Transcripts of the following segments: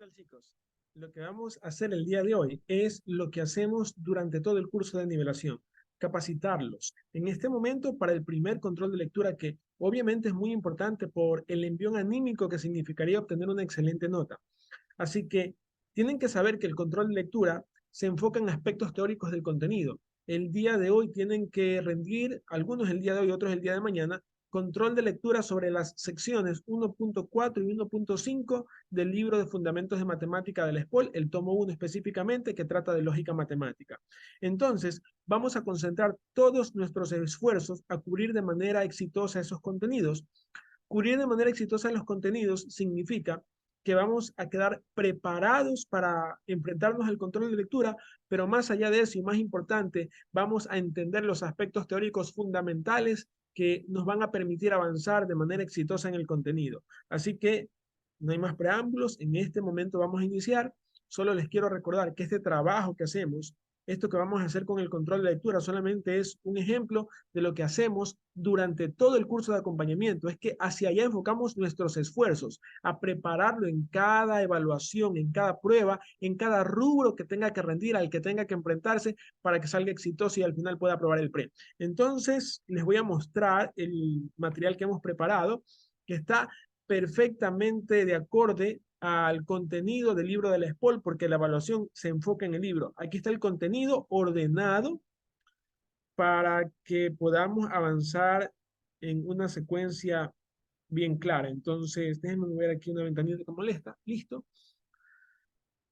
tal, chicos? Lo que vamos a hacer el día de hoy es lo que hacemos durante todo el curso de nivelación, capacitarlos. En este momento, para el primer control de lectura, que obviamente es muy importante por el envión anímico que significaría obtener una excelente nota. Así que tienen que saber que el control de lectura se enfoca en aspectos teóricos del contenido. El día de hoy tienen que rendir, algunos el día de hoy, otros el día de mañana, control de lectura sobre las secciones 1.4 y 1.5 del libro de Fundamentos de Matemática de la ESPOL, el tomo 1 específicamente, que trata de lógica matemática. Entonces, vamos a concentrar todos nuestros esfuerzos a cubrir de manera exitosa esos contenidos. Cubrir de manera exitosa los contenidos significa que vamos a quedar preparados para enfrentarnos al control de lectura, pero más allá de eso y más importante, vamos a entender los aspectos teóricos fundamentales que nos van a permitir avanzar de manera exitosa en el contenido. Así que no hay más preámbulos, en este momento vamos a iniciar. Solo les quiero recordar que este trabajo que hacemos, esto que vamos a hacer con el control de lectura, solamente es un ejemplo de lo que hacemos durante todo el curso de acompañamiento. Es que hacia allá enfocamos nuestros esfuerzos, a prepararlo en cada evaluación, en cada prueba, en cada rubro que tenga que rendir, al que tenga que enfrentarse para que salga exitoso y al final pueda aprobar el pre. Entonces, les voy a mostrar el material que hemos preparado, que está perfectamente de acorde al contenido del libro de la ESPOL, porque la evaluación se enfoca en el libro. Aquí está el contenido ordenado para que podamos avanzar en una secuencia bien clara. Entonces, déjenme ver aquí una ventanita que molesta. Listo.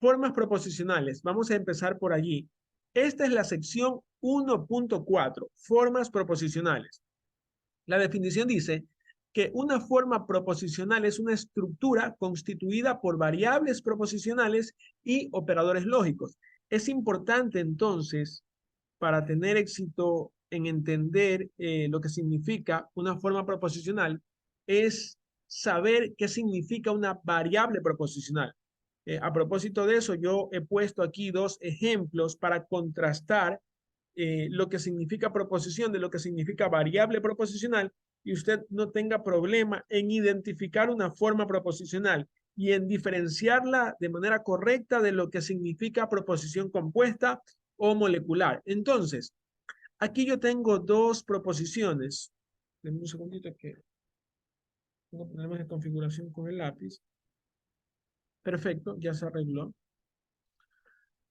Formas proposicionales. Vamos a empezar por allí. Esta es la sección 1.4, formas proposicionales. La definición dice que una forma proposicional es una estructura constituida por variables proposicionales y operadores lógicos. Es importante entonces, para tener éxito en entender lo que significa una forma proposicional, es saber qué significa una variable proposicional. A propósito de eso, yo he puesto aquí dos ejemplos para contrastar lo que significa proposición de lo que significa variable proposicional, y usted no tenga problema en identificar una forma proposicional y en diferenciarla de manera correcta de lo que significa proposición compuesta o molecular. Entonces, aquí yo tengo dos proposiciones. Denme un segundito que tengo problemas de configuración con el lápiz. Perfecto, ya se arregló.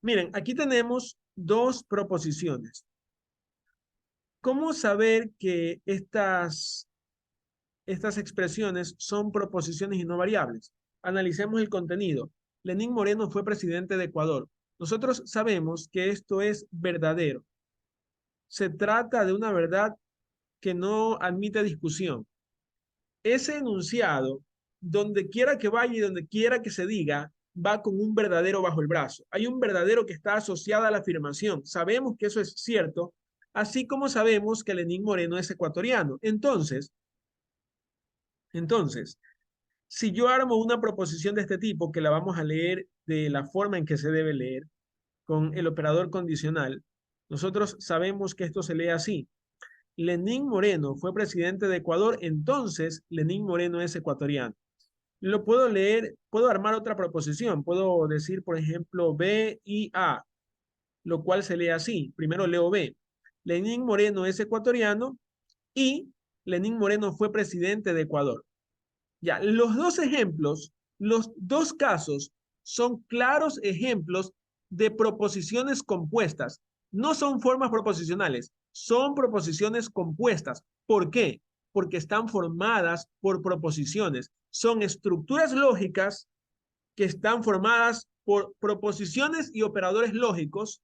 Miren, aquí tenemos dos proposiciones. ¿Cómo saber que estas expresiones son proposiciones y no variables? Analicemos el contenido. Lenín Moreno fue presidente de Ecuador. Nosotros sabemos que esto es verdadero. Se trata de una verdad que no admite discusión. Ese enunciado, donde quiera que vaya y donde quiera que se diga, va con un verdadero bajo el brazo. Hay un verdadero que está asociado a la afirmación. Sabemos que eso es cierto, así como sabemos que Lenín Moreno es ecuatoriano. Entonces, si yo armo una proposición de este tipo, que la vamos a leer de la forma en que se debe leer, con el operador condicional, nosotros sabemos que esto se lee así. Lenín Moreno fue presidente de Ecuador, entonces Lenín Moreno es ecuatoriano. Lo puedo leer, puedo armar otra proposición, puedo decir, por ejemplo, B y A, lo cual se lee así. Primero leo B. Lenín Moreno es ecuatoriano y Lenín Moreno fue presidente de Ecuador. Ya, los dos ejemplos, los dos casos son claros ejemplos de proposiciones compuestas. No son formas proposicionales, son proposiciones compuestas. ¿Por qué? Porque están formadas por proposiciones. Son estructuras lógicas que están formadas por proposiciones y operadores lógicos,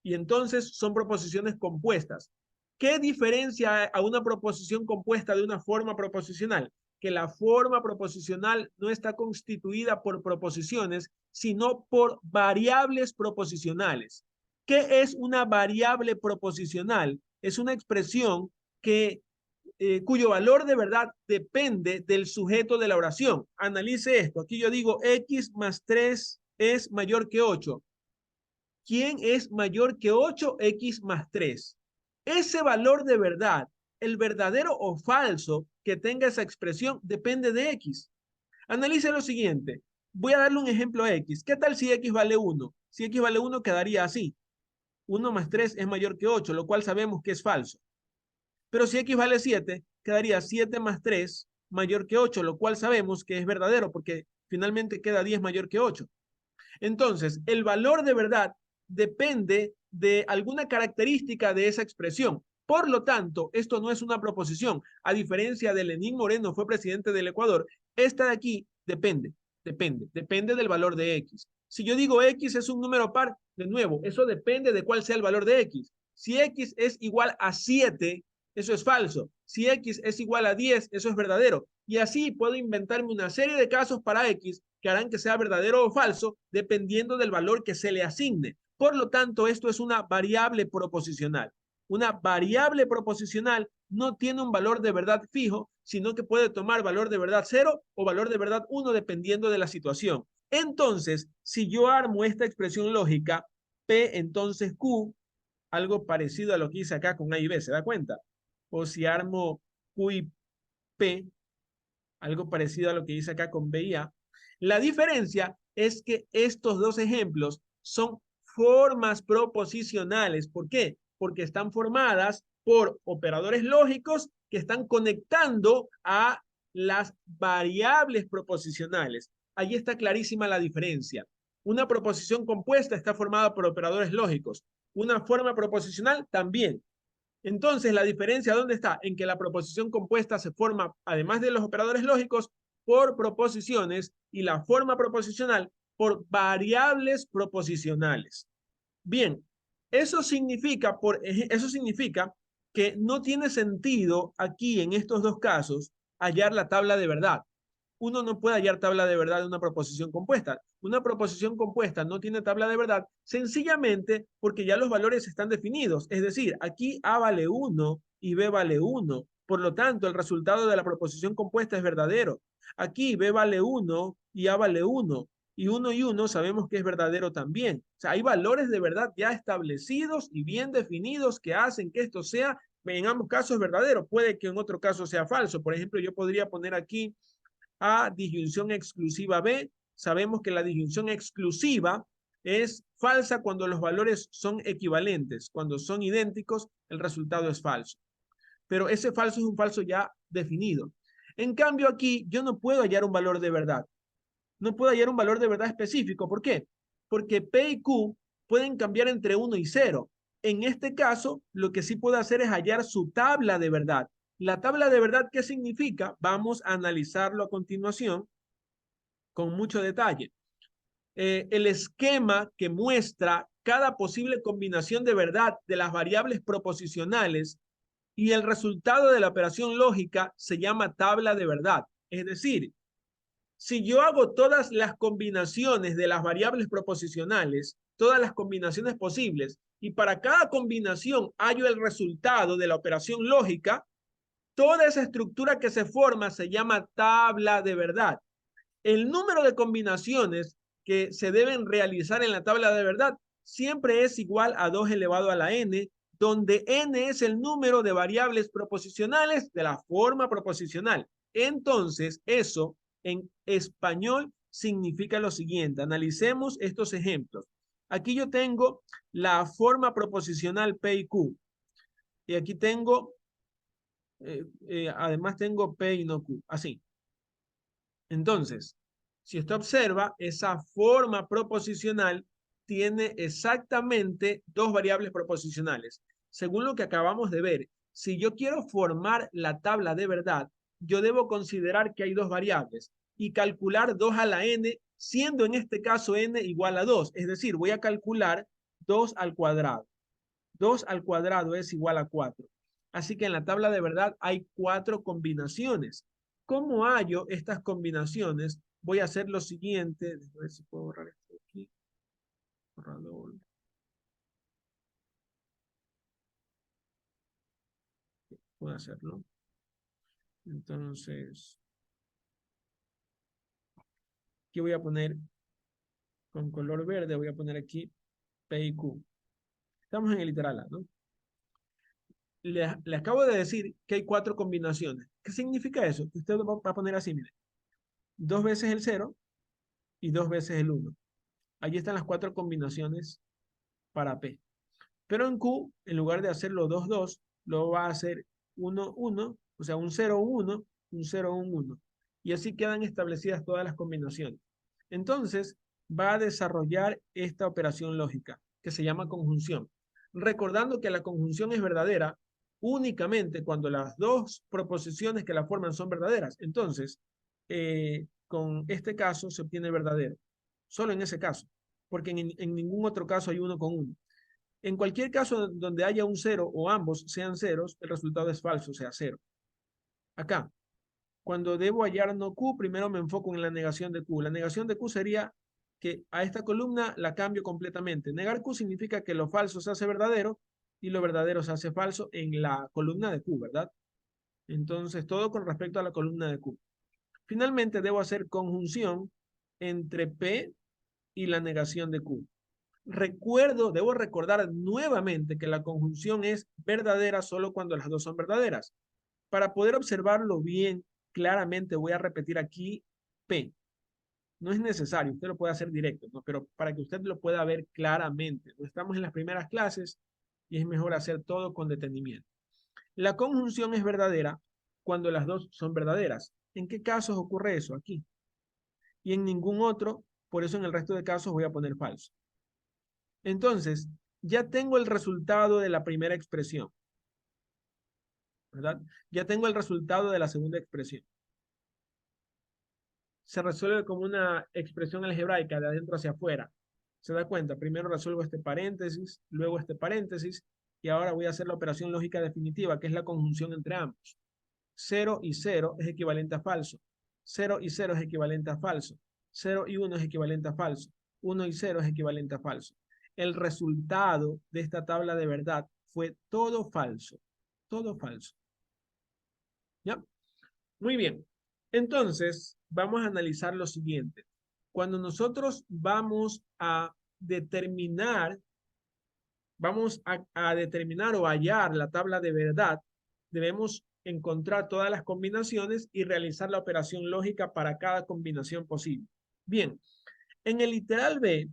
y entonces son proposiciones compuestas. ¿Qué diferencia a una proposición compuesta de una forma proposicional? Que la forma proposicional no está constituida por proposiciones, sino por variables proposicionales. ¿Qué es una variable proposicional? Es una expresión cuyo valor de verdad depende del sujeto de la oración. Analice esto. Aquí yo digo x más 3 es mayor que 8. ¿Quién es mayor que 8? X más 3. Ese valor de verdad, el verdadero o falso que tenga esa expresión, depende de X. Analice lo siguiente. Voy a darle un ejemplo a X. ¿Qué tal si X vale 1? Si X vale 1 quedaría así. 1 más 3 es mayor que 8, lo cual sabemos que es falso. Pero si X vale 7, quedaría 7 más 3 mayor que 8, lo cual sabemos que es verdadero porque finalmente queda 10 mayor que 8. Entonces, el valor de verdad depende de alguna característica de esa expresión. Por lo tanto, esto no es una proposición. A diferencia de Lenín Moreno, fue presidente del Ecuador, esta de aquí depende del valor de X. Si yo digo X es un número par, de nuevo, eso depende de cuál sea el valor de X. Si X es igual a 7, eso es falso. Si X es igual a 10, eso es verdadero. Y así puedo inventarme una serie de casos para X que harán que sea verdadero o falso dependiendo del valor que se le asigne. Por lo tanto, esto es una variable proposicional. Una variable proposicional no tiene un valor de verdad fijo, sino que puede tomar valor de verdad 0 o valor de verdad 1 dependiendo de la situación. Entonces, si yo armo esta expresión lógica, P entonces Q, algo parecido a lo que hice acá con A y B, ¿se da cuenta? O si armo Q y P, algo parecido a lo que hice acá con B y A. La diferencia es que estos dos ejemplos son formas proposicionales. ¿Por qué? Porque están formadas por operadores lógicos que están conectando a las variables proposicionales. Allí está clarísima la diferencia. Una proposición compuesta está formada por operadores lógicos. Una forma proposicional también. Entonces, la diferencia, ¿dónde está? En que la proposición compuesta se forma, además de los operadores lógicos, por proposiciones y la forma proposicional por variables proposicionales. Bien, eso significa que no tiene sentido aquí en estos dos casos hallar la tabla de verdad. Uno no puede hallar tabla de verdad de una proposición compuesta. Una proposición compuesta no tiene tabla de verdad sencillamente porque ya los valores están definidos. Es decir, aquí A vale 1 y B vale 1. Por lo tanto, el resultado de la proposición compuesta es verdadero. Aquí B vale 1 y A vale 1. Y 1 y 1 sabemos que es verdadero también. O sea, hay valores de verdad ya establecidos y bien definidos que hacen que esto sea, en ambos casos, verdadero. Puede que en otro caso sea falso. Por ejemplo, yo podría poner aquí a disyunción exclusiva B. Sabemos que la disyunción exclusiva es falsa cuando los valores son equivalentes. Cuando son idénticos, el resultado es falso. Pero ese falso es un falso ya definido. En cambio, aquí yo no puedo hallar un valor de verdad. No puedo hallar un valor de verdad específico. ¿Por qué? Porque P y Q pueden cambiar entre 1 y 0. En este caso, lo que sí puedo hacer es hallar su tabla de verdad. La tabla de verdad, ¿qué significa? Vamos a analizarlo a continuación con mucho detalle. El esquema que muestra cada posible combinación de verdad de las variables proposicionales y el resultado de la operación lógica se llama tabla de verdad. Es decir, si yo hago todas las combinaciones de las variables proposicionales, todas las combinaciones posibles, y para cada combinación hallo el resultado de la operación lógica, toda esa estructura que se forma se llama tabla de verdad. El número de combinaciones que se deben realizar en la tabla de verdad siempre es igual a 2 elevado a la n, donde n es el número de variables proposicionales de la forma proposicional. Entonces, eso en español significa lo siguiente. Analicemos estos ejemplos. Aquí yo tengo la forma proposicional P y Q. Y aquí tengo, además tengo P y no Q. Así. Entonces, si usted observa, esa forma proposicional tiene exactamente dos variables proposicionales. Según lo que acabamos de ver, si yo quiero formar la tabla de verdad, yo debo considerar que hay dos variables y calcular 2 a la n, siendo en este caso n igual a 2. Es decir, voy a calcular 2 al cuadrado. 2 al cuadrado es igual a 4. Así que en la tabla de verdad hay 4 combinaciones. ¿Cómo hallo estas combinaciones? Voy a hacer lo siguiente. Déjame ver si puedo borrar esto aquí. Borrador. Puedo hacerlo. Entonces, aquí voy a poner con color verde, voy a poner aquí P y Q. Estamos en el literal A, ¿no? Le acabo de decir que hay 4 combinaciones. ¿Qué significa eso? Usted va a poner así, mire. 2 veces el 0 y 2 veces el 1. Allí están las 4 combinaciones para P. Pero en Q, en lugar de hacerlo 2, 2, lo va a hacer 1, 1, o sea, un 0, 1, un 0, un 1. Y así quedan establecidas todas las combinaciones. Entonces, va a desarrollar esta operación lógica, que se llama conjunción. Recordando que la conjunción es verdadera únicamente cuando las dos proposiciones que la forman son verdaderas. Entonces, con este caso se obtiene verdadero. Solo en ese caso, porque en ningún otro caso hay 1 con 1. En cualquier caso donde haya un 0 o ambos sean ceros, el resultado es falso, o sea, 0. Acá, cuando debo hallar no Q, primero me enfoco en la negación de Q. La negación de Q sería que a esta columna la cambio completamente. Negar Q significa que lo falso se hace verdadero y lo verdadero se hace falso en la columna de Q, ¿verdad? Entonces, todo con respecto a la columna de Q. Finalmente, debo hacer conjunción entre P y la negación de Q. Debo recordar nuevamente que la conjunción es verdadera solo cuando las dos son verdaderas. Para poder observarlo bien, claramente voy a repetir aquí P. No es necesario, usted lo puede hacer directo, ¿no? Pero para que usted lo pueda ver claramente. No estamos en las primeras clases y es mejor hacer todo con detenimiento. La conjunción es verdadera cuando las dos son verdaderas. ¿En qué casos ocurre eso? Aquí. Y en ningún otro, por eso en el resto de casos voy a poner falso. Entonces, ya tengo el resultado de la primera expresión, ¿verdad? Ya tengo el resultado de la segunda expresión. Se resuelve como una expresión algebraica de adentro hacia afuera. ¿Se da cuenta? Primero resuelvo este paréntesis, luego este paréntesis, y ahora voy a hacer la operación lógica definitiva, que es la conjunción entre ambos. 0 y 0 es equivalente a falso. 0 y 0 es equivalente a falso. 0 y 1 es equivalente a falso. 1 y 0 es equivalente a falso. El resultado de esta tabla de verdad fue todo falso. Todo falso. ¿Ya? Muy bien. Entonces, vamos a analizar lo siguiente. Cuando nosotros vamos a determinar o hallar la tabla de verdad, debemos encontrar todas las combinaciones y realizar la operación lógica para cada combinación posible. Bien, en el literal B,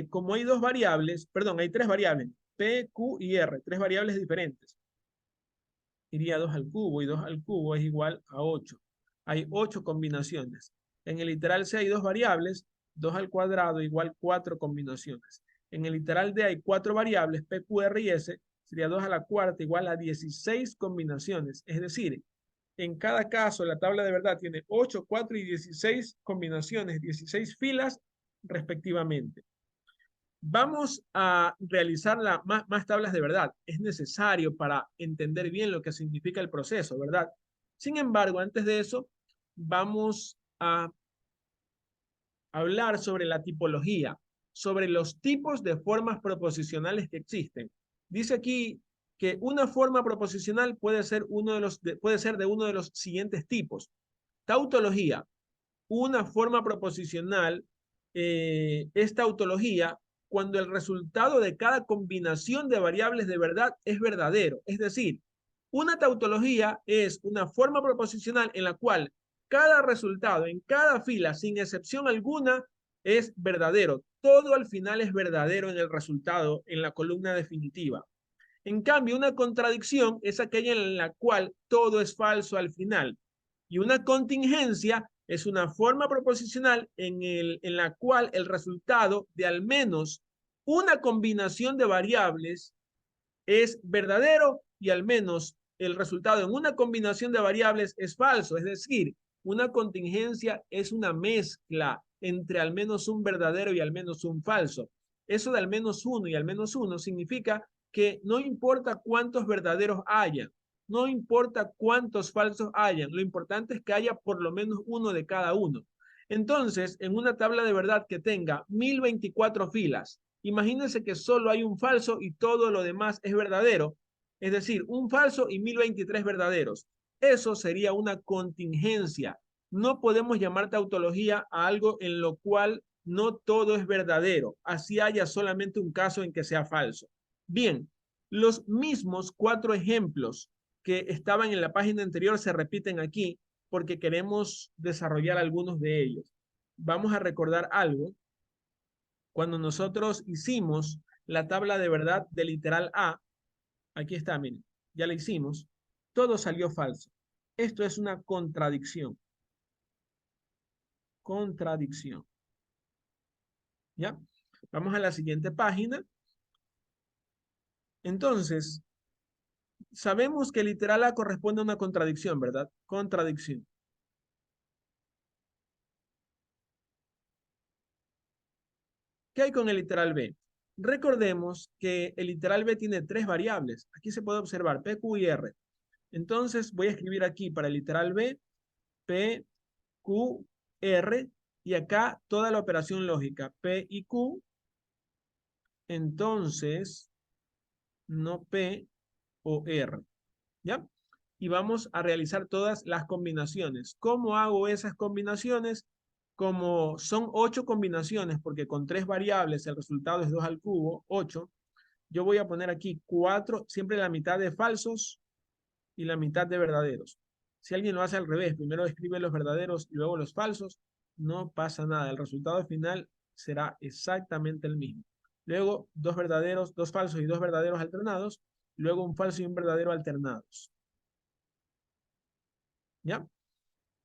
como hay dos variables, perdón, hay tres variables, P, Q y R, tres variables diferentes. Iría 2 al cubo y 2 al cubo es igual a 8. Hay 8 combinaciones. En el literal C hay dos variables, 2 al cuadrado igual 4 combinaciones. En el literal D hay 4 variables, P, Q, R y S, sería 2 a la cuarta igual a 16 combinaciones. Es decir, en cada caso la tabla de verdad tiene 8, 4 y 16 combinaciones, 16 filas respectivamente. Vamos a realizar más tablas de verdad. Es necesario para entender bien lo que significa el proceso, ¿verdad? Sin embargo, antes de eso, vamos a hablar sobre la tipología, sobre los tipos de formas proposicionales que existen. Dice aquí que una forma proposicional puede ser de uno de los siguientes tipos. Tautología. Una forma proposicional es tautología cuando el resultado de cada combinación de variables de verdad es verdadero. Es decir, una tautología es una forma proposicional en la cual cada resultado en cada fila, sin excepción alguna, es verdadero. Todo al final es verdadero en el resultado, en la columna definitiva. En cambio, una contradicción es aquella en la cual todo es falso al final. Y una contingencia es una forma proposicional en la cual el resultado de al menos una combinación de variables es verdadero y al menos el resultado en una combinación de variables es falso. Es decir, una contingencia es una mezcla entre al menos un verdadero y al menos un falso. Eso de al menos uno y al menos uno significa que no importa cuántos verdaderos hayan, no importa cuántos falsos hayan, lo importante es que haya por lo menos uno de cada uno. Entonces, en una tabla de verdad que tenga 1024 filas, imagínense que solo hay un falso y todo lo demás es verdadero, es decir, un falso y 1023 verdaderos. Eso sería una contingencia. No podemos llamar tautología a algo en lo cual no todo es verdadero, así haya solamente un caso en que sea falso. Bien, los mismos 4 ejemplos que estaban en la página anterior se repiten aquí porque queremos desarrollar algunos de ellos. vamos a recordar algo. Cuando nosotros hicimos la tabla de verdad del literal A, aquí está, miren, ya la hicimos, todo salió falso. Esto es una contradicción. Contradicción. ¿Ya? Vamos a la siguiente página. Entonces, sabemos que el literal A corresponde a una contradicción, ¿verdad? Contradicción. ¿Qué hay con el literal B? Recordemos que el literal B tiene tres variables. Aquí se puede observar P, Q y R. Entonces voy a escribir aquí para el literal B, P, Q, R, y acá toda la operación lógica, P y Q, entonces no P o R, ¿ya? Y vamos a realizar todas las combinaciones. ¿Cómo hago esas combinaciones? Como son 8 combinaciones, porque con 3 variables el resultado es 2 al cubo, 8, yo voy a poner aquí 4, siempre la mitad de falsos y la mitad de verdaderos. Si alguien lo hace al revés, primero escribe los verdaderos y luego los falsos, no pasa nada. El resultado final será exactamente el mismo. Luego, 2 verdaderos, 2 falsos y 2 verdaderos alternados. Luego, un falso y un verdadero alternados. ¿Ya?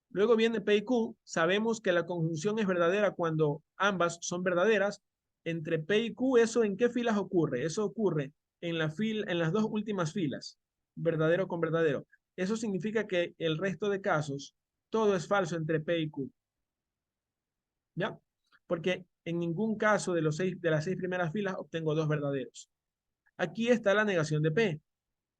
Luego viene P y Q. Sabemos que la conjunción es verdadera cuando ambas son verdaderas. Entre P y Q, ¿eso en qué filas ocurre? Eso ocurre en en las dos últimas filas, verdadero con verdadero. Eso significa que el resto de casos, todo es falso entre P y Q. ¿Ya? Porque en ningún caso de las 6 primeras filas obtengo dos verdaderos. Aquí está la negación de P.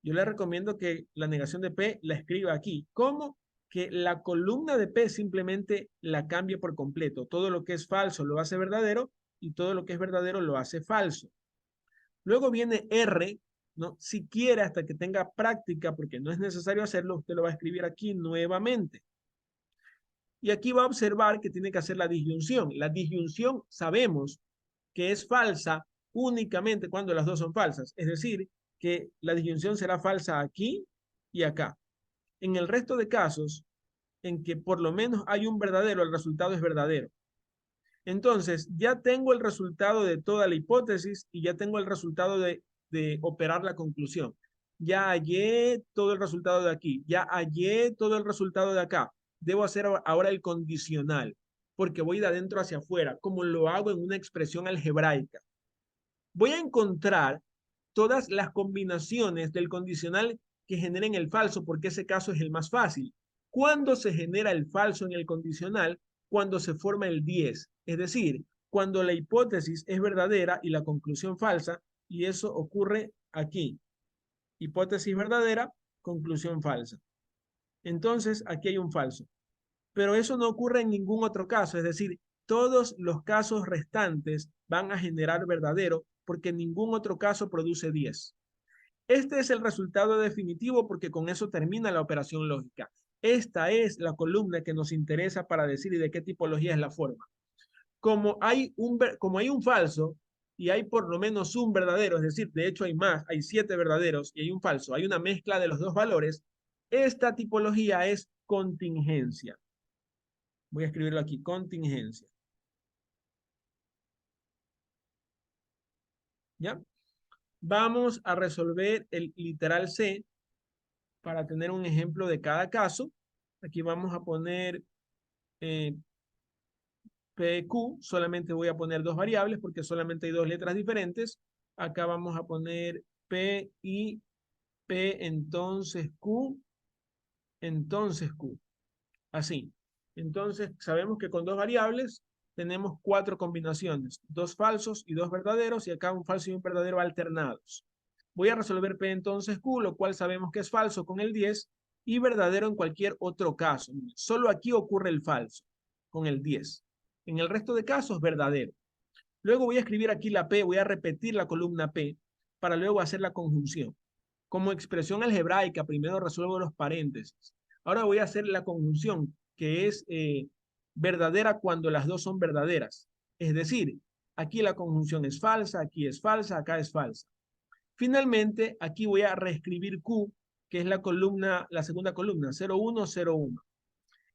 Yo le recomiendo que la negación de P la escriba aquí. ¿Cómo? Que la columna de P simplemente la cambie por completo. Todo lo que es falso lo hace verdadero y todo lo que es verdadero lo hace falso. Luego viene R, ¿no? Si quiere, hasta que tenga práctica, porque no es necesario hacerlo, usted lo va a escribir aquí nuevamente. Y aquí va a observar que tiene que hacer la disyunción. La disyunción sabemos que es falsa únicamente cuando las dos son falsas. Es decir, que la disyunción será falsa aquí y acá. En el resto de casos, en que por lo menos hay un verdadero, el resultado es verdadero. Entonces, ya tengo el resultado de toda la hipótesis y ya tengo el resultado de operar la conclusión. Ya hallé todo el resultado de aquí, ya hallé todo el resultado de acá. Debo hacer ahora el condicional, porque voy de adentro hacia afuera, como lo hago en una expresión algebraica. Voy a encontrar todas las combinaciones del condicional que generen el falso, porque ese caso es el más fácil. ¿Cuándo se genera el falso en el condicional? Cuando se forma el 10, es decir, cuando la hipótesis es verdadera y la conclusión falsa, y eso ocurre aquí. Hipótesis verdadera, conclusión falsa. Entonces, aquí hay un falso. Pero eso no ocurre en ningún otro caso, es decir, todos los casos restantes van a generar verdadero porque ningún otro caso produce 10. Este es el resultado definitivo porque con eso termina la operación lógica. Esta es la columna que nos interesa para decir y de qué tipología es la forma. Como hay un falso y hay por lo menos un verdadero, es decir, de hecho hay más, hay 7 verdaderos y hay un falso, hay una mezcla de los dos valores, esta tipología es contingencia. Voy a escribirlo aquí, contingencia. ¿Ya? Vamos a resolver el literal C para tener un ejemplo de cada caso. Aquí vamos a poner eh, PQ, solamente voy a poner dos variables porque solamente hay dos letras diferentes. Acá vamos a poner P y P, entonces Q. Así. Entonces, sabemos que con dos variables tenemos 4 combinaciones, 2 falsos y 2 verdaderos, y acá un falso y un verdadero alternados. Voy a resolver P entonces Q, lo cual sabemos que es falso con el 10 y verdadero en cualquier otro caso. Solo aquí ocurre el falso con el 10. En el resto de casos, verdadero. Luego voy a escribir aquí la P, voy a repetir la columna P para luego hacer la conjunción. Como expresión algebraica, primero resuelvo los paréntesis. Ahora voy a hacer la conjunción, que es verdadera cuando las dos son verdaderas. Es decir, aquí la conjunción es falsa, aquí es falsa, acá es falsa. Finalmente, aquí voy a reescribir Q, que es la segunda columna, 0, 1, 0, 1.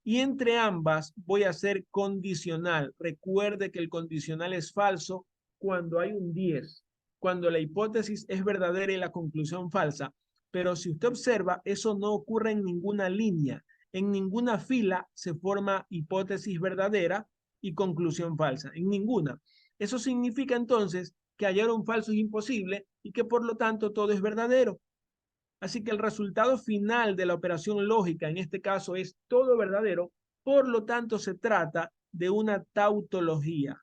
y entre ambas voy a hacer condicional. Recuerde que el condicional es falso cuando hay un 10, cuando la hipótesis es verdadera y la conclusión falsa. Pero si usted observa, eso no ocurre en ninguna línea. En ninguna fila se forma hipótesis verdadera y conclusión falsa. En ninguna. Eso significa entonces que hallar un falso es imposible y que por lo tanto todo es verdadero. Así que el resultado final de la operación lógica en este caso es todo verdadero, por lo tanto se trata de una tautología.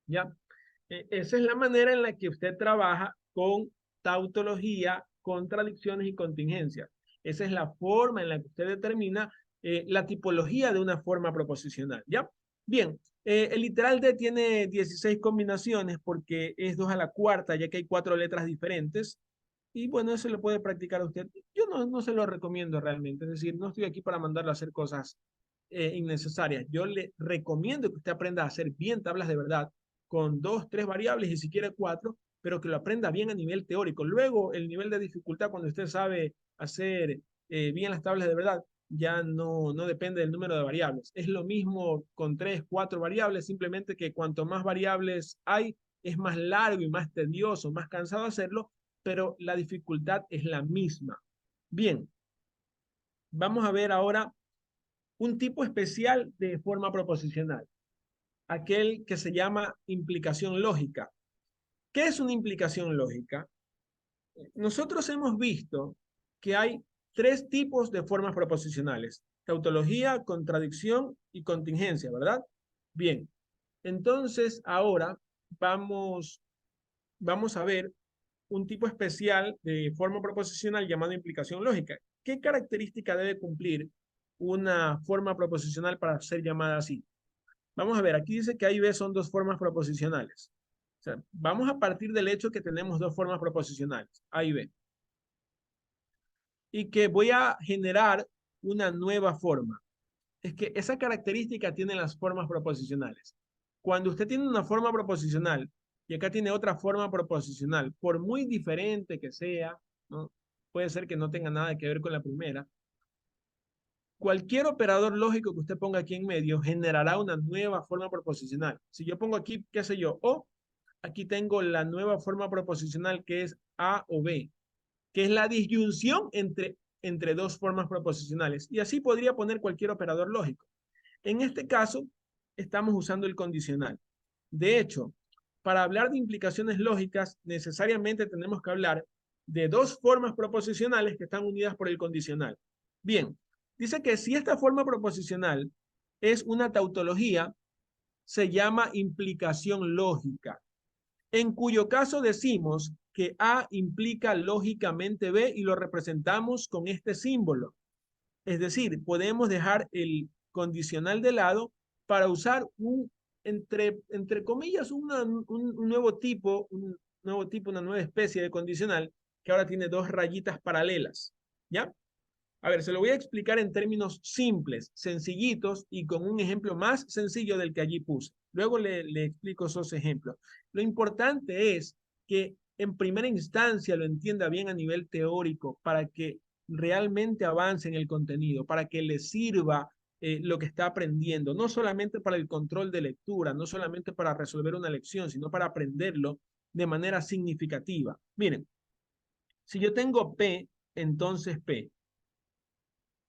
¿Ya? Esa es la manera en la que usted trabaja con tautología, contradicciones y contingencias. Esa es la forma en la que usted determina la tipología de una forma proposicional. ¿Ya? Bien, el literal D tiene 16 combinaciones porque es 2 a la cuarta, ya que hay 4 letras diferentes. Y bueno, eso lo puede practicar usted. Yo no se lo recomiendo realmente. Es decir, no estoy aquí para mandarlo a hacer cosas innecesarias. Yo le recomiendo que usted aprenda a hacer bien tablas de verdad con 2, 3 variables y si quiere 4, pero que lo aprenda bien a nivel teórico. Luego, el nivel de dificultad, cuando usted sabe hacer bien las tablas de verdad, ya no depende del número de variables. Es lo mismo con 3, 4 variables, simplemente que cuanto más variables hay, es más largo y más tedioso, más cansado hacerlo, pero la dificultad es la misma. Bien, vamos a ver ahora un tipo especial de forma proposicional, aquel que se llama implicación lógica. ¿Qué es una implicación lógica? Nosotros hemos visto que hay 3 tipos de formas proposicionales: tautología, contradicción y contingencia, ¿verdad? Bien, entonces ahora vamos a ver un tipo especial de forma proposicional llamado implicación lógica. ¿Qué característica debe cumplir una forma proposicional para ser llamada así? Vamos a ver, aquí dice que A y B son 2 formas proposicionales. O sea, vamos a partir del hecho que tenemos 2 formas proposicionales, A y B, y que voy a generar una nueva forma. Es que esa característica tienen las formas proposicionales. Cuando usted tiene una forma proposicional y acá tiene otra forma proposicional, por muy diferente que sea, ¿no? Puede ser que no tenga nada que ver con la primera. Cualquier operador lógico que usted ponga aquí en medio generará una nueva forma proposicional. Si yo pongo aquí, qué sé yo, O, aquí tengo la nueva forma proposicional que es A o B, que es la disyunción entre 2 formas proposicionales. Y así podría poner cualquier operador lógico. En este caso, estamos usando el condicional. De hecho, para hablar de implicaciones lógicas, necesariamente tenemos que hablar de 2 formas proposicionales que están unidas por el condicional. Bien, dice que si esta forma proposicional es una tautología, se llama implicación lógica, en cuyo caso decimos que A implica lógicamente B y lo representamos con este símbolo. Es decir, podemos dejar el condicional de lado para usar entre comillas, un nuevo tipo, una nueva especie de condicional que ahora tiene 2 rayitas paralelas. ¿Ya? A ver, se lo voy a explicar en términos simples, sencillitos y con un ejemplo más sencillo del que allí puse. Luego le explico esos ejemplos. Lo importante es que en primera instancia lo entienda bien a nivel teórico para que realmente avance en el contenido, para que le sirva lo que está aprendiendo, no solamente para el control de lectura, no solamente para resolver una lección, sino para aprenderlo de manera significativa. Miren, si yo tengo P, entonces P.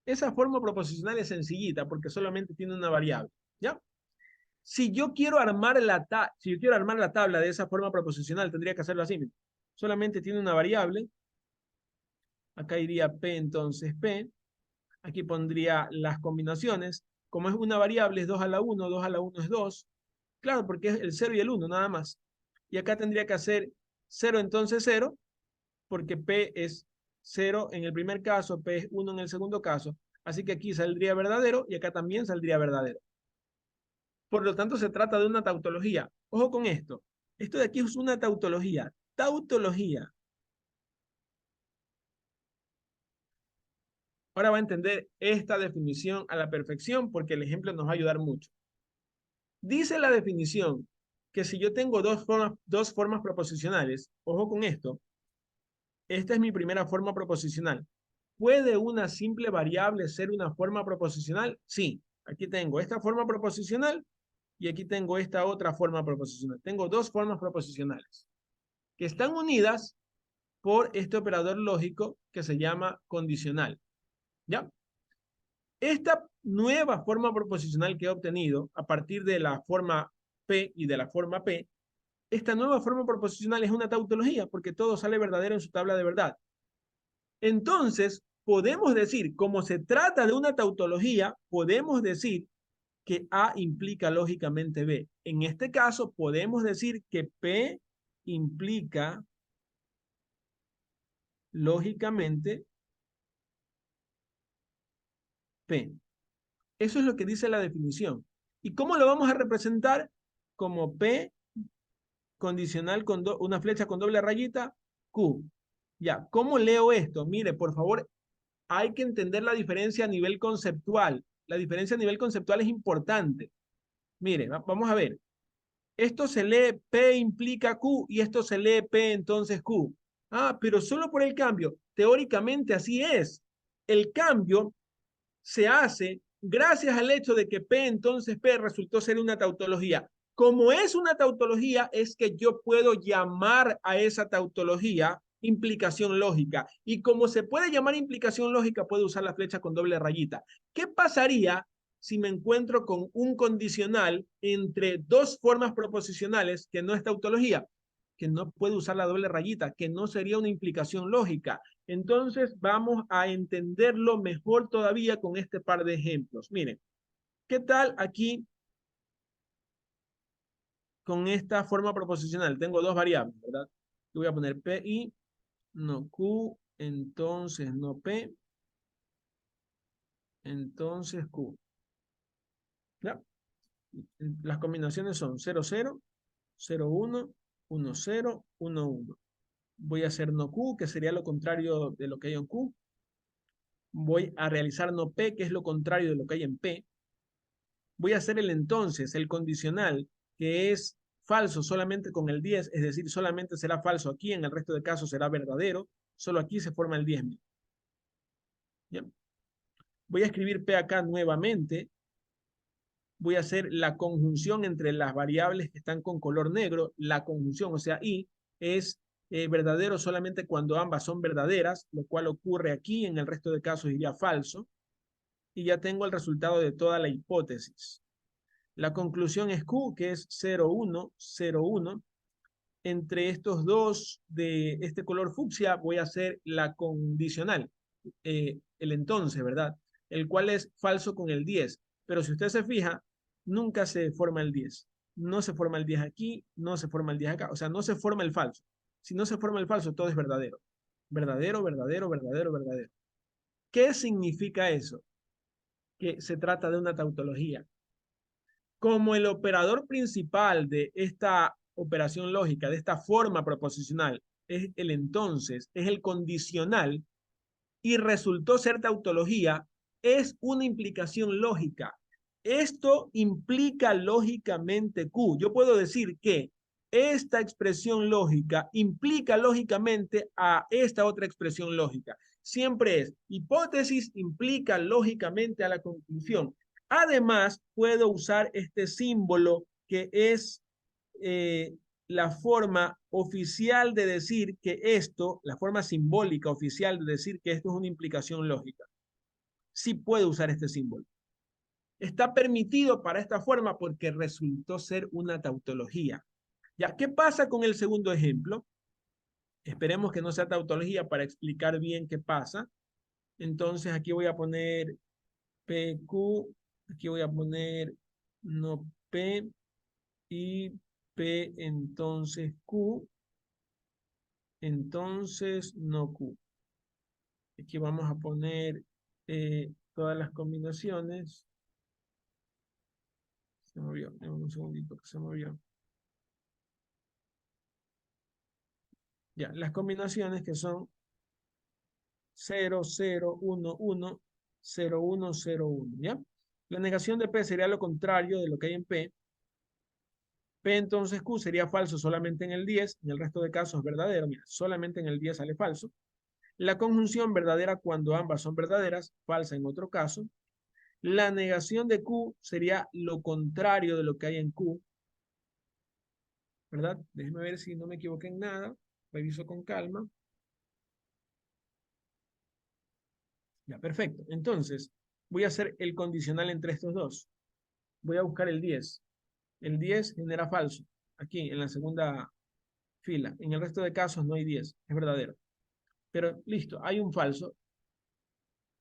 Esa forma proposicional es sencillita porque solamente tiene una variable, ¿ya? Si yo quiero armar la tabla de esa forma proposicional, tendría que hacerlo así. Solamente tiene una variable. Acá iría P, entonces P. Aquí pondría las combinaciones. Como es una variable, es 2 a la 1, 2 a la 1 es 2. Claro, porque es el 0 y el 1, nada más. Y acá tendría que hacer 0, entonces 0, porque P es 0 en el primer caso, P es 1 en el segundo caso. Así que aquí saldría verdadero y acá también saldría verdadero. Por lo tanto, se trata de una tautología. Ojo con esto. Esto de aquí es una tautología. Tautología. Ahora va a entender esta definición a la perfección porque el ejemplo nos va a ayudar mucho. Dice la definición que si yo tengo dos formas proposicionales, ojo con esto, esta es mi primera forma proposicional. ¿Puede una simple variable ser una forma proposicional? Sí. Aquí tengo esta forma proposicional y aquí tengo esta otra forma proposicional. Tengo dos formas proposicionales que están unidas por este operador lógico que se llama condicional. ¿Ya? Esta nueva forma proposicional que he obtenido a partir de la forma P y de la forma P, esta nueva forma proposicional es una tautología porque todo sale verdadero en su tabla de verdad. Entonces, podemos decir, como se trata de una tautología, podemos decir que A implica lógicamente B. En este caso, podemos decir que P implica lógicamente P. Eso es lo que dice la definición. ¿Y cómo lo vamos a representar? Como P condicional con una flecha con doble rayita, Q. Ya, ¿cómo leo esto? Mire, por favor, hay que entender la diferencia a nivel conceptual. La diferencia a nivel conceptual es importante. Mire, vamos a ver. Esto se lee P implica Q y esto se lee P entonces Q. Ah, pero solo por el cambio. Teóricamente así es. El cambio se hace gracias al hecho de que P entonces P resultó ser una tautología. Como es una tautología, es que yo puedo llamar a esa tautología implicación lógica. Y como se puede llamar implicación lógica, puedo usar la flecha con doble rayita. ¿Qué pasaría si me encuentro con un condicional entre dos formas proposicionales que no es tautología? Que no puede usar la doble rayita, que no sería una implicación lógica. Entonces vamos a entenderlo mejor todavía con este par de ejemplos. Miren, ¿qué tal aquí con esta forma proposicional? Tengo dos variables, ¿verdad? Yo voy a poner PI, no Q, entonces no P, entonces Q. ¿Ya? Las combinaciones son 0, 0, 0, 1, 1, 0, 1, 1. Voy a hacer no Q, que sería lo contrario de lo que hay en Q. Voy a realizar no P, que es lo contrario de lo que hay en P. Voy a hacer el entonces, el condicional, que es falso solamente con el 10, es decir, solamente será falso aquí, en el resto de casos será verdadero, solo aquí se forma el 10. ¿Bien? Voy a escribir P acá nuevamente, voy a hacer la conjunción entre las variables que están con color negro, la conjunción, o sea, I, es verdadero solamente cuando ambas son verdaderas, lo cual ocurre aquí, en el resto de casos iría falso, y ya tengo el resultado de toda la hipótesis. La conclusión es Q, que es 0, 1, 0, 1. Entre estos dos de este color fucsia voy a hacer la condicional, el entonces, ¿verdad? El cual es falso con el 10. Pero si usted se fija, nunca se forma el 10. No se forma el 10 aquí, no se forma el 10 acá. O sea, no se forma el falso. Si no se forma el falso, todo es verdadero. Verdadero, verdadero, verdadero, verdadero. ¿Qué significa eso? Que se trata de una tautología. Como el operador principal de esta operación lógica, de esta forma proposicional, es el entonces, es el condicional, y resultó ser tautología, es una implicación lógica. Esto implica lógicamente Q. Yo puedo decir que esta expresión lógica implica lógicamente a esta otra expresión lógica. Siempre es hipótesis implica lógicamente a la conclusión. Además, puedo usar este símbolo que es la forma oficial de decir que esto, la forma simbólica oficial de decir que esto es una implicación lógica. Sí puedo usar este símbolo. Está permitido para esta forma porque resultó ser una tautología. ¿Ya? ¿Qué pasa con el segundo ejemplo? Esperemos que no sea tautología para explicar bien qué pasa. Entonces aquí voy a poner PQ, aquí voy a poner no P y P entonces Q, entonces no Q. Aquí vamos a poner todas las combinaciones. Se movió, un segundito que se movió. Ya, las combinaciones que son 0, 0, 1, 1, 0, 1, 0, 1, ¿ya? La negación de P sería lo contrario de lo que hay en P. P entonces Q sería falso solamente en el 10, en el resto de casos es verdadero. Mira, solamente en el 10 sale falso. La conjunción verdadera cuando ambas son verdaderas, falsa en otro caso. La negación de Q sería lo contrario de lo que hay en Q, ¿verdad? Déjenme ver si no me equivoqué en nada. Reviso con calma. Ya, perfecto. Entonces, voy a hacer el condicional entre estos dos. Voy a buscar el 10. El 10 genera falso. Aquí, en la segunda fila. En el resto de casos no hay 10. Es verdadero. Pero listo, hay un falso.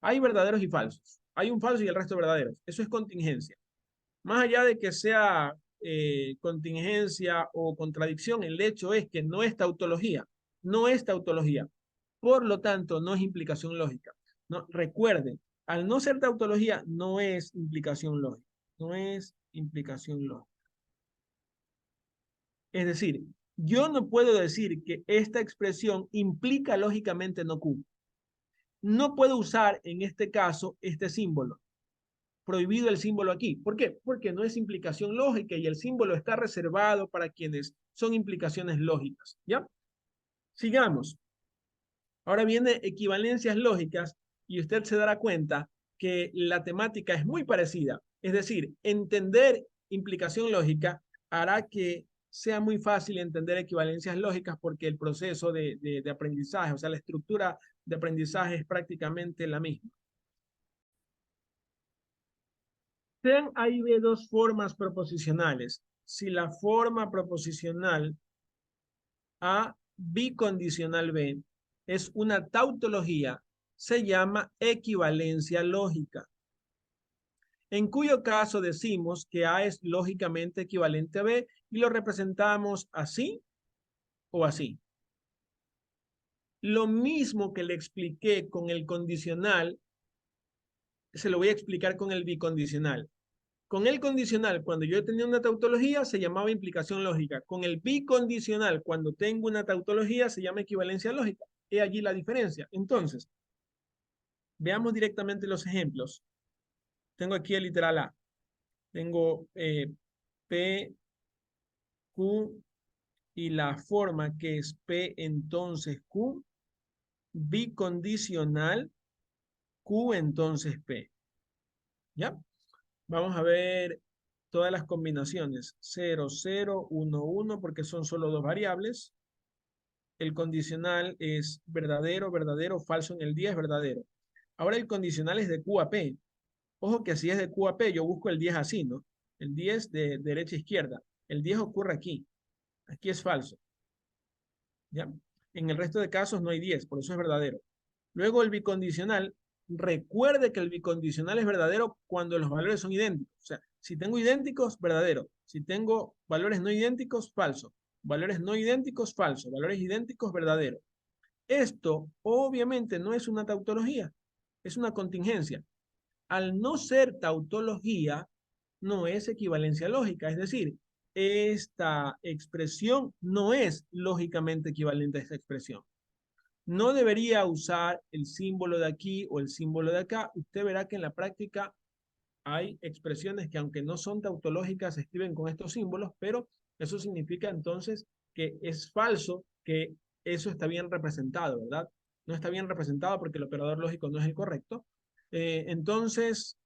Hay verdaderos y falsos. Hay un falso y el resto verdaderos. Eso es contingencia. Más allá de que sea contingencia o contradicción, el hecho es que no es tautología. No es tautología. Por lo tanto, no es implicación lógica. No, recuerden, al no ser tautología, no es implicación lógica. No es implicación lógica. Es decir, yo no puedo decir que esta expresión implica lógicamente no Q. No puedo usar en este caso este símbolo. Prohibido el símbolo aquí. ¿Por qué? Porque no es implicación lógica y el símbolo está reservado para quienes son implicaciones lógicas. ¿Ya? Sigamos. Ahora viene equivalencias lógicas y usted se dará cuenta que la temática es muy parecida. Es decir, entender implicación lógica hará que sea muy fácil entender equivalencias lógicas porque el proceso de aprendizaje, o sea, la estructura de aprendizaje es prácticamente la misma. Sean A y B dos formas proposicionales. Si la forma proposicional A bicondicional B es una tautología, se llama equivalencia lógica, en cuyo caso decimos que A es lógicamente equivalente a B y lo representamos así o así. Lo mismo que le expliqué con el condicional, se lo voy a explicar con el bicondicional. Con el condicional, cuando yo tenía una tautología, se llamaba implicación lógica. Con el bicondicional, cuando tengo una tautología, se llama equivalencia lógica. He allí la diferencia. Entonces, veamos directamente los ejemplos. Tengo aquí el literal A. Tengo P, Q y la forma que es P entonces Q, bicondicional, Q entonces P. ¿Ya? Vamos a ver todas las combinaciones. 0, 0, 1, 1, porque son solo dos variables. El condicional es verdadero, verdadero, falso en el 10, verdadero. Ahora el condicional es de Q a P. Ojo que si es de Q a P, yo busco el 10 así, ¿no? El 10 de derecha a izquierda. El 10 ocurre aquí. Aquí es falso. ¿Ya? En el resto de casos no hay 10, por eso es verdadero. Luego el bicondicional, recuerde que el bicondicional es verdadero cuando los valores son idénticos. O sea, si tengo idénticos, verdadero. Si tengo valores no idénticos, falso. Valores no idénticos, falso. Valores idénticos, verdadero. Esto obviamente no es una tautología, es una contingencia. Al no ser tautología, no es equivalencia lógica. Es decir, esta expresión no es lógicamente equivalente a esta expresión. No debería usar el símbolo de aquí o el símbolo de acá. Usted verá que en la práctica hay expresiones que aunque no son tautológicas se escriben con estos símbolos, pero eso significa entonces que es falso que eso está bien representado, ¿verdad? No está bien representado porque el operador lógico no es el correcto. Entonces,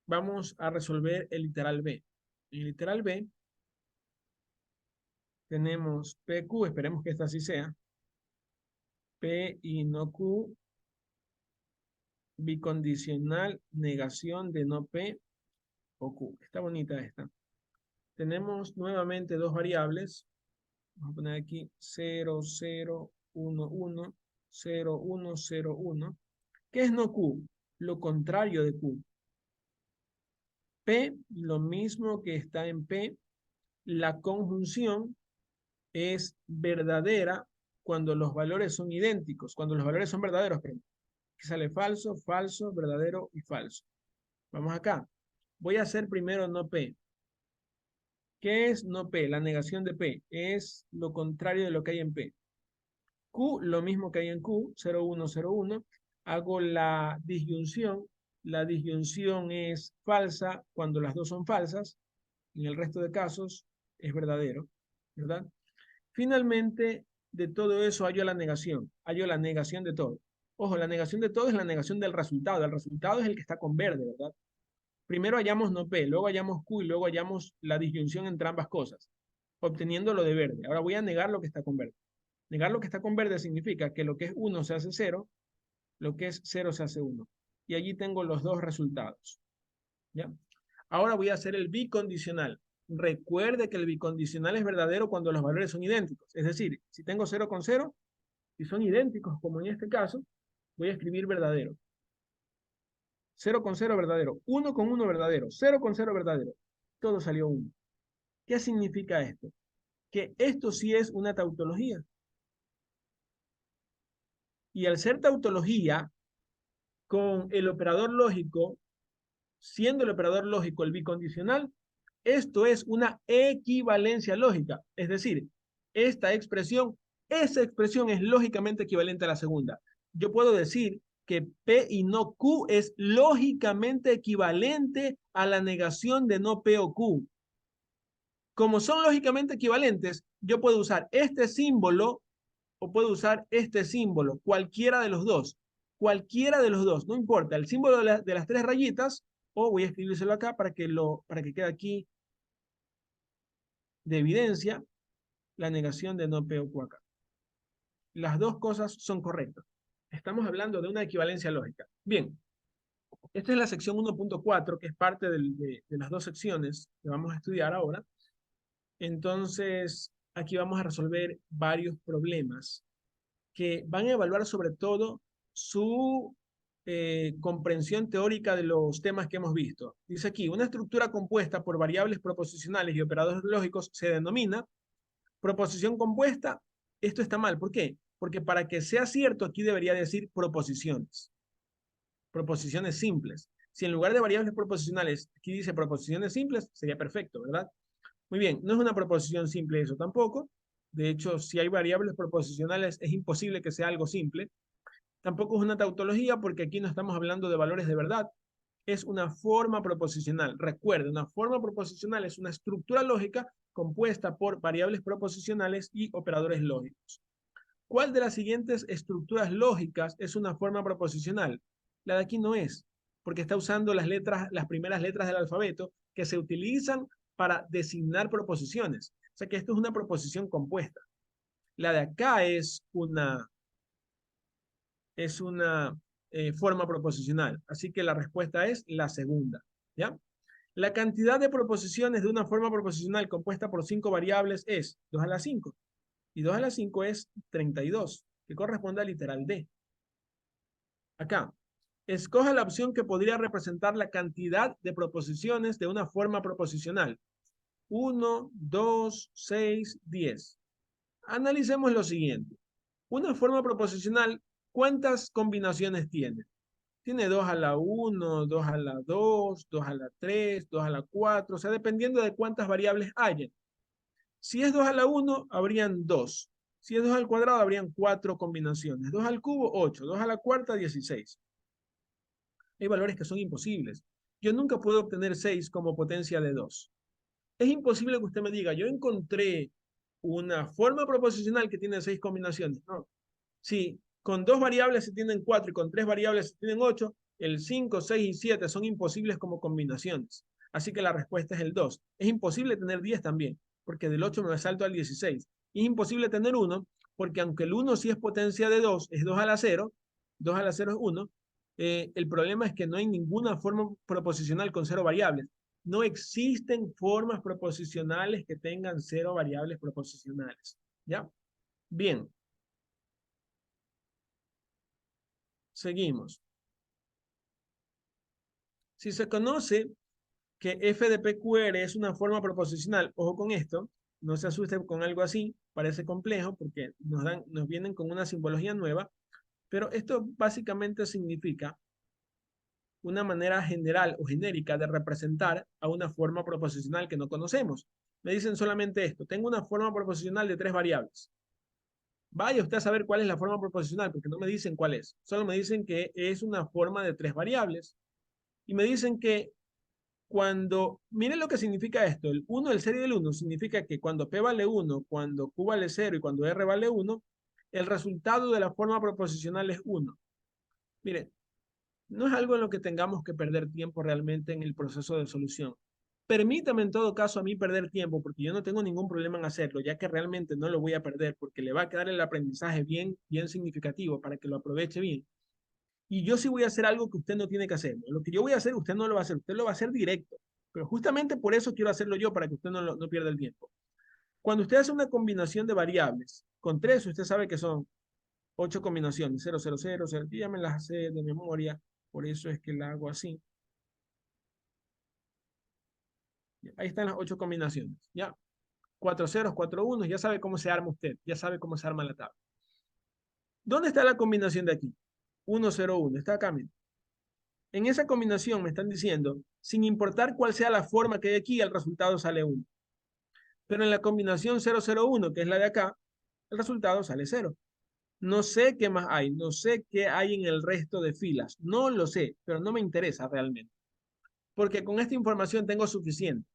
vamos a resolver el literal B. En el literal B tenemos PQ, esperemos que esta sí sea. P y no Q, bicondicional, negación de no P o Q. Está bonita esta. Tenemos nuevamente dos variables. Vamos a poner aquí 0, 0, 1, 1, 0, 1, 0, 1. ¿Qué es no Q? Lo contrario de Q. P, lo mismo que está en P. La conjunción es verdadera cuando los valores son idénticos, cuando los valores son verdaderos. Aquí sale falso, falso, verdadero y falso. Vamos acá. Voy a hacer primero no P. ¿Qué es no P? La negación de P. Es lo contrario de lo que hay en P. Q, lo mismo que hay en Q, 0, 1, 0, 1. Hago la disyunción. La disyunción es falsa cuando las dos son falsas. En el resto de casos es verdadero, ¿verdad? Finalmente, de todo eso hallo la negación. Hallo la negación de todo. Ojo, la negación de todo es la negación del resultado. El resultado es el que está con verde, ¿verdad? Primero hallamos no P, luego hallamos Q y luego hallamos la disyunción entre ambas cosas, obteniendo lo de verde. Ahora voy a negar lo que está con verde. Negar lo que está con verde significa que lo que es 1 se hace 0, lo que es 0 se hace 1. Y allí tengo los dos resultados. ¿Ya? Ahora voy a hacer el bicondicional. Recuerde que el bicondicional es verdadero cuando los valores son idénticos. Es decir, si tengo 0 con 0, si son idénticos, como en este caso, voy a escribir verdadero. 0 con 0 verdadero, 1 con 1 verdadero, 0 con 0 verdadero. Todo salió 1. ¿Qué significa esto? Que esto sí es una tautología. Y al ser tautología, con el operador lógico, siendo el operador lógico el bicondicional, esto es una equivalencia lógica. Es decir, esta expresión, esa expresión es lógicamente equivalente a la segunda. Yo puedo decir que P y no Q es lógicamente equivalente a la negación de no P o Q. Como son lógicamente equivalentes, yo puedo usar este símbolo o puedo usar este símbolo, cualquiera de los dos. Cualquiera de los dos, no importa, el símbolo de las tres rayitas, o voy a escribírselo acá para que quede aquí de evidencia la negación de no P o Q acá. Las dos cosas son correctas. Estamos hablando de una equivalencia lógica. Bien, esta es la sección 1.4, que es parte de las dos secciones que vamos a estudiar ahora. Entonces, aquí vamos a resolver varios problemas que van a evaluar sobre todo su comprensión teórica de los temas que hemos visto. Dice aquí, una estructura compuesta por variables proposicionales y operadores lógicos se denomina proposición compuesta. Esto está mal. ¿Por qué? Porque para que sea cierto aquí debería decir proposiciones. Proposiciones simples. Si en lugar de variables proposicionales aquí dice proposiciones simples, sería perfecto, ¿verdad? Muy bien, no es una proposición simple eso tampoco. De hecho, si hay variables proposicionales, es imposible que sea algo simple. Tampoco es una tautología porque aquí no estamos hablando de valores de verdad. Es una forma proposicional. Recuerde, una forma proposicional es una estructura lógica compuesta por variables proposicionales y operadores lógicos. ¿Cuál de las siguientes estructuras lógicas es una forma proposicional? La de aquí no es, porque está usando las letras, las primeras letras del alfabeto que se utilizan para designar proposiciones. O sea que esto es una proposición compuesta. La de acá es una forma proposicional. Así que la respuesta es la segunda. ¿Ya? La cantidad de proposiciones de una forma proposicional compuesta por 5 variables es 2 a la 5. Y 2 a la 5 es 32, que corresponde al literal D. Acá, escoja la opción que podría representar la cantidad de proposiciones de una forma proposicional. 1, 2, 6, 10. Analicemos lo siguiente. Una forma proposicional, ¿cuántas combinaciones tiene? Tiene 2 a la 1, 2 a la 2, 2 a la 3, 2 a la 4, o sea, dependiendo de cuántas variables haya. Si es 2 a la 1, habrían 2. Si es 2 al cuadrado, habrían 4 combinaciones. 2 al cubo, 8. 2 a la cuarta, 16. Hay valores que son imposibles. Yo nunca puedo obtener 6 como potencia de 2. Es imposible que usted me diga, yo encontré una forma proposicional que tiene 6 combinaciones. No. Si con 2 variables se tienen 4 y con 3 variables se tienen 8, el 5, 6 y 7 son imposibles como combinaciones. Así que la respuesta es el 2. Es imposible tener 10 también, porque del 8 me salto al 16. Y es imposible tener 1, porque aunque el 1 sí es potencia de 2, es 2 a la 0, 2 a la 0 es 1, el problema es que no hay ninguna forma proposicional con 0 variables. No existen formas proposicionales que tengan 0 variables proposicionales. ¿Ya? Bien. Seguimos. Si se conoce que f de PQR es una forma proposicional, ojo con esto, no se asuste con algo así, parece complejo porque nos vienen con una simbología nueva, pero esto básicamente significa una manera general o genérica de representar a una forma proposicional que no conocemos. Me dicen solamente esto, tengo una forma proposicional de 3 variables. Vaya usted a saber cuál es la forma proposicional, porque no me dicen cuál es. Solo me dicen que es una forma de 3 variables. Y me dicen que miren lo que significa esto, el 1, el serie del 1, significa que cuando P vale 1, cuando Q vale 0 y cuando R vale 1, el resultado de la forma proposicional es 1. Miren, no es algo en lo que tengamos que perder tiempo realmente en el proceso de solución. Permítame en todo caso a mí perder tiempo, porque yo no tengo ningún problema en hacerlo, ya que realmente no lo voy a perder, porque le va a quedar el aprendizaje bien, bien significativo para que lo aproveche bien. Y yo sí voy a hacer algo que usted no tiene que hacer. Lo que yo voy a hacer, usted no lo va a hacer, usted lo va a hacer directo. Pero justamente por eso quiero hacerlo yo, para que usted no pierda el tiempo. Cuando usted hace una combinación de variables, con 3, usted sabe que son 8 combinaciones, 0, 0, 0, 0, ya me las sé de memoria, por eso es que la hago así. Ahí están las 8 combinaciones, ¿ya? 4 ceros, 4 unos, ya sabe cómo se arma usted, ya sabe cómo se arma la tabla. ¿Dónde está la combinación de aquí? 1, 0, 1, está acá, miren. En esa combinación me están diciendo, sin importar cuál sea la forma que hay aquí, el resultado sale 1. Pero en la combinación 0, 0, 1, que es la de acá, el resultado sale 0. No sé qué más hay, no sé qué hay en el resto de filas, no lo sé, pero no me interesa realmente, porque con esta información tengo suficiente.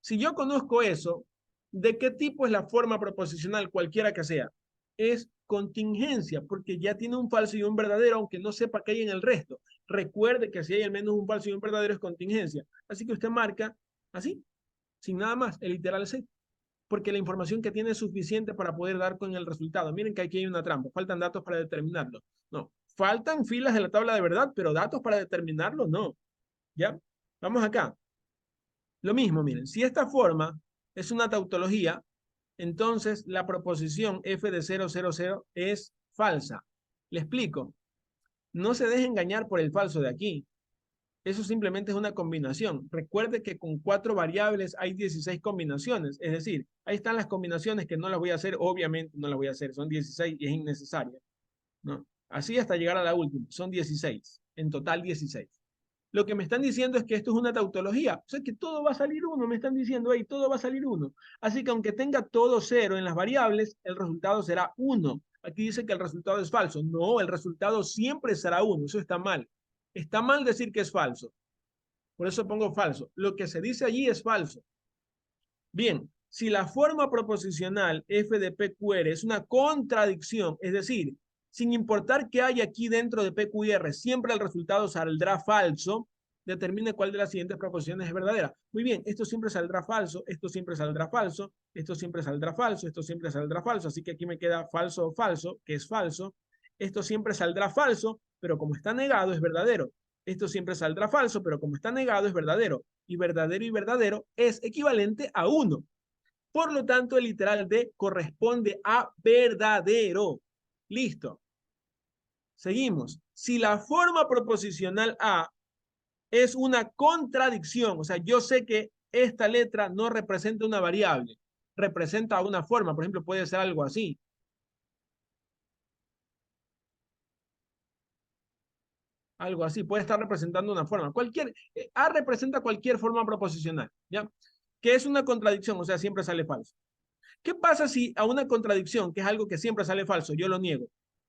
Si yo conozco eso, ¿de qué tipo es la forma proposicional, cualquiera que sea? Es contingencia, porque ya tiene un falso y un verdadero, aunque no sepa qué hay en el resto. Recuerde que si hay al menos un falso y un verdadero es contingencia. Así que usted marca así, sin nada más, el literal C, porque la información que tiene es suficiente para poder dar con el resultado. Miren que aquí hay una trampa, faltan datos para determinarlo. No, faltan filas de la tabla de verdad, pero datos para determinarlo no. ¿Ya? Vamos acá. Lo mismo, miren, si esta forma es una tautología, entonces la proposición f de 0, 0, 0 es falsa. Le explico. No se deje engañar por el falso de aquí. Eso simplemente es una combinación. Recuerde que con 4 variables hay 16 combinaciones. Es decir, ahí están las combinaciones que no las voy a hacer. Obviamente no las voy a hacer. Son 16 y es innecesaria, ¿no? Así hasta llegar a la última. Son 16. En total 16. Lo que me están diciendo es que esto es una tautología. O sea que todo va a salir 1. Me están diciendo, ahí todo va a salir 1. Así que aunque tenga todo 0 en las variables, el resultado será 1. Aquí dice que el resultado es falso. No, el resultado siempre será 1. Eso está mal. Está mal decir que es falso. Por eso pongo falso. Lo que se dice allí es falso. Bien, si la forma proposicional f de PQR es una contradicción, es decir, sin importar qué hay aquí dentro de PQR, siempre el resultado saldrá falso, determine cuál de las siguientes proposiciones es verdadera. Muy bien, esto siempre saldrá falso, esto siempre saldrá falso, esto siempre saldrá falso, esto siempre saldrá falso, así que aquí me queda falso o falso, que es falso. Esto siempre saldrá falso, pero como está negado es verdadero. Esto siempre saldrá falso, pero como está negado es verdadero. Y verdadero es equivalente a 1. Por lo tanto, el literal de corresponde a verdadero. Listo. Seguimos. Si la forma proposicional A es una contradicción, o sea, yo sé que esta letra no representa una variable, representa una forma. Por ejemplo, puede ser algo así. Algo así, puede estar representando una forma. A representa cualquier forma proposicional, ¿ya? Que es una contradicción, o sea, siempre sale falso. ¿Qué pasa si a una contradicción, que es algo que siempre sale falso, yo lo niego?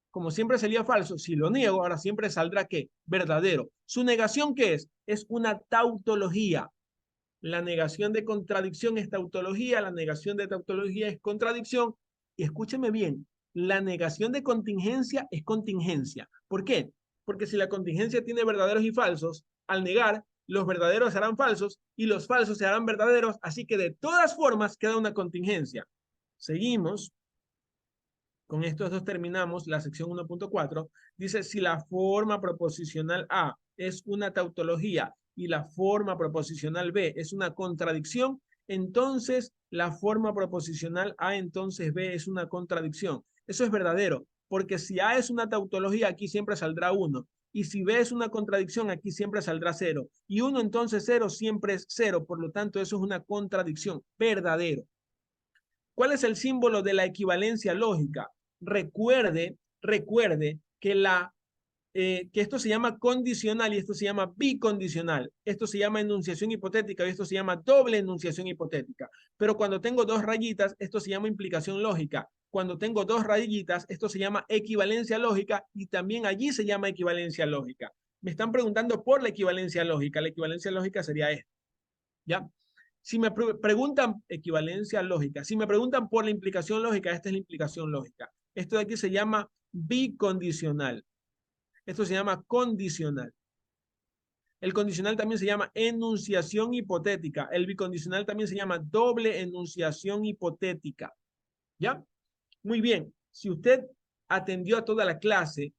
Como siempre salía falso, si lo niego, ahora siempre saldrá ¿qué? Verdadero. ¿Su negación qué es? Es una tautología. La negación de contradicción es tautología, la negación de tautología es contradicción. Y escúcheme bien, la negación de contingencia es contingencia. ¿Por qué? Porque si la contingencia tiene verdaderos y falsos, al negar, los verdaderos serán falsos y los falsos serán verdaderos, así que de todas formas queda una contingencia. Seguimos. Con estos dos terminamos la sección 1.4. Dice, si la forma proposicional A es una tautología y la forma proposicional B es una contradicción, entonces la forma proposicional A entonces B es una contradicción. Eso es verdadero, porque si A es una tautología, aquí siempre saldrá 1. Y si B es una contradicción, aquí siempre saldrá 0. Y 1 entonces 0 siempre es 0. Por lo tanto, eso es una contradicción. Verdadero. ¿Cuál es el símbolo de la equivalencia lógica? Recuerde que esto se llama condicional y esto se llama bicondicional. Esto se llama enunciación hipotética y esto se llama doble enunciación hipotética. Pero cuando tengo dos rayitas, esto se llama implicación lógica. Cuando tengo dos rayitas, esto se llama equivalencia lógica y también allí se llama equivalencia lógica. Me están preguntando por la equivalencia lógica. La equivalencia lógica sería esta, ¿ya? Si me preguntan equivalencia lógica, si me preguntan por la implicación lógica, esta es la implicación lógica. Esto de aquí se llama bicondicional. Esto se llama condicional. El condicional también se llama enunciación hipotética. El bicondicional también se llama doble enunciación hipotética. ¿Ya? Muy bien. Si usted atendió a toda la clase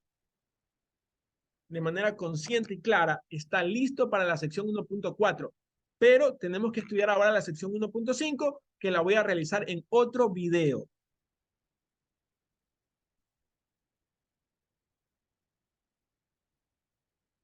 de manera consciente y clara, está listo para la sección 1.4. Pero tenemos que estudiar ahora la sección 1.5, que la voy a realizar en otro video.